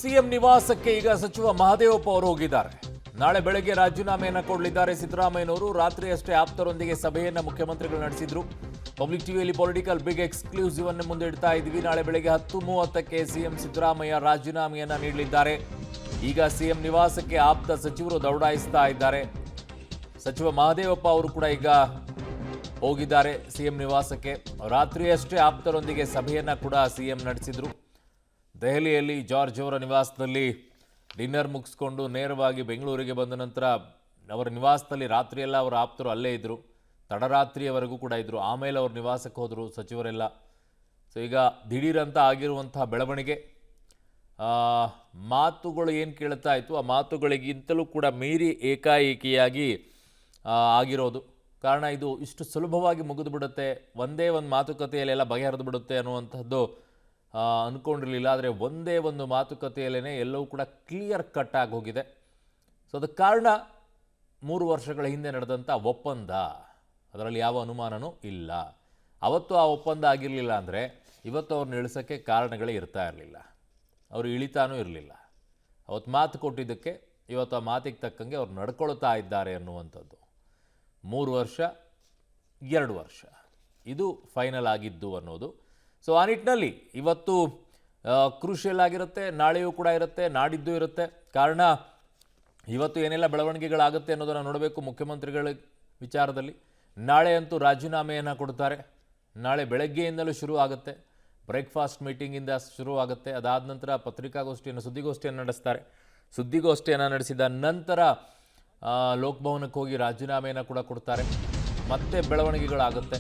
CM ನಿವಾಸಕ್ಕೆ ಈಗ ಸಚಿವ ಮಹದೇವಪ್ಪ ಅವರು ಹೋಗಿದ್ದಾರೆ. ನಾಳೆ ಬೆಳಗ್ಗೆ ರಾಜೀನಾಮೆಯನ್ನು ಕೊಡಲಿದ್ದಾರೆ ಸಿದ್ದರಾಮಯ್ಯನವರು. ರಾತ್ರಿಯಷ್ಟೇ ಆಪ್ತರೊಂದಿಗೆ ಸಭೆಯನ್ನು ಮುಖ್ಯಮಂತ್ರಿಗಳು ನಡೆಸಿದ್ರು. ಪಬ್ಲಿಕ್ ಟಿವಿಯಲ್ಲಿ ಪೊಲಿಟಿಕಲ್ ಬಿಗ್ ಎಕ್ಸ್ಕ್ಲೂಸಿವ್ ಅನ್ನು ಮುಂದೆ ಇಡ್ತಾ ಇದ್ದೀವಿ. ನಾಳೆ ಬೆಳಗ್ಗೆ 10:30ಕ್ಕೆ ಸಿಎಂ ಸಿದ್ದರಾಮಯ್ಯ ರಾಜೀನಾಮೆಯನ್ನು ನೀಡಲಿದ್ದಾರೆ. ಈಗ ಸಿಎಂ ನಿವಾಸಕ್ಕೆ ಆಪ್ತ ಸಚಿವರು ದೌಡಾಯಿಸ್ತಾ ಇದ್ದಾರೆ. ಸಚಿವ ಮಹದೇವಪ್ಪ ಅವರು ಕೂಡ ಈಗ ಹೋಗಿದ್ದಾರೆ ಸಿಎಂ ನಿವಾಸಕ್ಕೆ. ರಾತ್ರಿಯಷ್ಟೇ ಆಪ್ತರೊಂದಿಗೆ ಸಭೆಯನ್ನು ಕೂಡ ಸಿಎಂ ನಡೆಸಿದ್ರು. ದೆಹಲಿಯಲ್ಲಿ ಜಾರ್ಜ್ ಅವರ ನಿವಾಸದಲ್ಲಿ ಡಿನ್ನರ್ ಮುಗಿಸ್ಕೊಂಡು ನೇರವಾಗಿ ಬೆಂಗಳೂರಿಗೆ ಬಂದ ನಂತರ ಅವರ ನಿವಾಸದಲ್ಲಿ ರಾತ್ರಿಯೆಲ್ಲ ಅವರ ಆಪ್ತರು ಅಲ್ಲೇ ಇದ್ದರು. ತಡರಾತ್ರಿಯವರೆಗೂ ಕೂಡ ಇದ್ದರು. ಆಮೇಲೆ ಅವ್ರ ನಿವಾಸಕ್ಕೆ ಹೋದರು ಸಚಿವರೆಲ್ಲ. ಸೊ ಈಗ ದಿಢೀರಂತ ಆಗಿರುವಂತಹ ಬೆಳವಣಿಗೆ, ಮಾತುಗಳು ಏನು ಕೇಳ್ತಾ ಇತ್ತು ಆ ಮಾತುಗಳಿಗಿಂತಲೂ ಕೂಡ ಮೀರಿ ಏಕಾಏಕಿಯಾಗಿ ಆಗಿರೋದು. ಕಾರಣ ಇದು ಇಷ್ಟು ಸುಲಭವಾಗಿ ಮುಗಿದು ಬಿಡುತ್ತೆ, ಒಂದೇ ಒಂದು ಮಾತುಕತೆಯಲ್ಲೆಲ್ಲ ಬಗೆಹರಿದು ಬಿಡುತ್ತೆ ಅನ್ನುವಂಥದ್ದು ಅಂದ್ಕೊಂಡಿರಲಿಲ್ಲ. ಆದರೆ ಒಂದೇ ಒಂದು ಮಾತುಕತೆಯಲ್ಲೇ ಎಲ್ಲವೂ ಕೂಡ ಕ್ಲಿಯರ್ ಕಟ್ ಆಗಿ ಹೋಗಿದೆ. ಸೊ ಅದಕ್ಕೆ ಕಾರಣ 3 ವರ್ಷಗಳ ಹಿಂದೆ ನಡೆದಂಥ ಒಪ್ಪಂದ. ಅದರಲ್ಲಿ ಯಾವ ಅನುಮಾನನೂ ಇಲ್ಲ. ಅವತ್ತು ಆ ಒಪ್ಪಂದ ಆಗಿರಲಿಲ್ಲ ಅಂದರೆ ಇವತ್ತು ಅವ್ರನ್ನ ಇಳಿಸೋಕ್ಕೆ ಕಾರಣಗಳೇ ಇರ್ತಾ ಇರಲಿಲ್ಲ, ಅವರು ಇಳಿತಾನೂ ಇರಲಿಲ್ಲ. ಅವತ್ತು ಮಾತು ಕೊಟ್ಟಿದ್ದಕ್ಕೆ ಇವತ್ತು ಆ ಮಾತಿಗೆ ತಕ್ಕಂಗೆ ಅವ್ರು ನಡ್ಕೊಳ್ತಾ ಇದ್ದಾರೆ ಅನ್ನುವಂಥದ್ದು. 3 ವರ್ಷ 2 ವರ್ಷ ಇದು ಫೈನಲ್ ಆಗಿದ್ದು ಅನ್ನೋದು. ಸೊ ಆ ನಿಟ್ಟಿನಲ್ಲಿ ಇವತ್ತು ಕ್ರೂಷಿಯಲ್ ಆಗಿರುತ್ತೆ, ನಾಳೆಯೂ ಕೂಡ ಇರುತ್ತೆ, ನಾಡಿದ್ದು ಇರುತ್ತೆ. ಕಾರಣ ಇವತ್ತು ಏನೆಲ್ಲ ಬೆಳವಣಿಗೆಗಳಾಗುತ್ತೆ ಅನ್ನೋದನ್ನು ನೋಡಬೇಕು ಮುಖ್ಯಮಂತ್ರಿಗಳ ವಿಚಾರದಲ್ಲಿ. ನಾಳೆ ಅಂತೂ ರಾಜೀನಾಮೆಯನ್ನು ಕೊಡ್ತಾರೆ. ನಾಳೆ ಬೆಳಗ್ಗೆಯಿಂದಲೂ ಶುರು ಆಗುತ್ತೆ, ಬ್ರೇಕ್ಫಾಸ್ಟ್ ಮೀಟಿಂಗಿಂದ ಶುರು ಆಗುತ್ತೆ. ಅದಾದ ನಂತರ ಸುದ್ದಿಗೋಷ್ಠಿಯನ್ನು ನಡೆಸ್ತಾರೆ. ಸುದ್ದಿಗೋಷ್ಠಿಯನ್ನು ನಡೆಸಿದ ನಂತರ ಲೋಕಭವನಕ್ಕೆ ಹೋಗಿ ರಾಜೀನಾಮೆಯನ್ನು ಕೂಡ ಕೊಡ್ತಾರೆ. ಮತ್ತೆ ಬೆಳವಣಿಗೆಗಳಾಗುತ್ತೆ.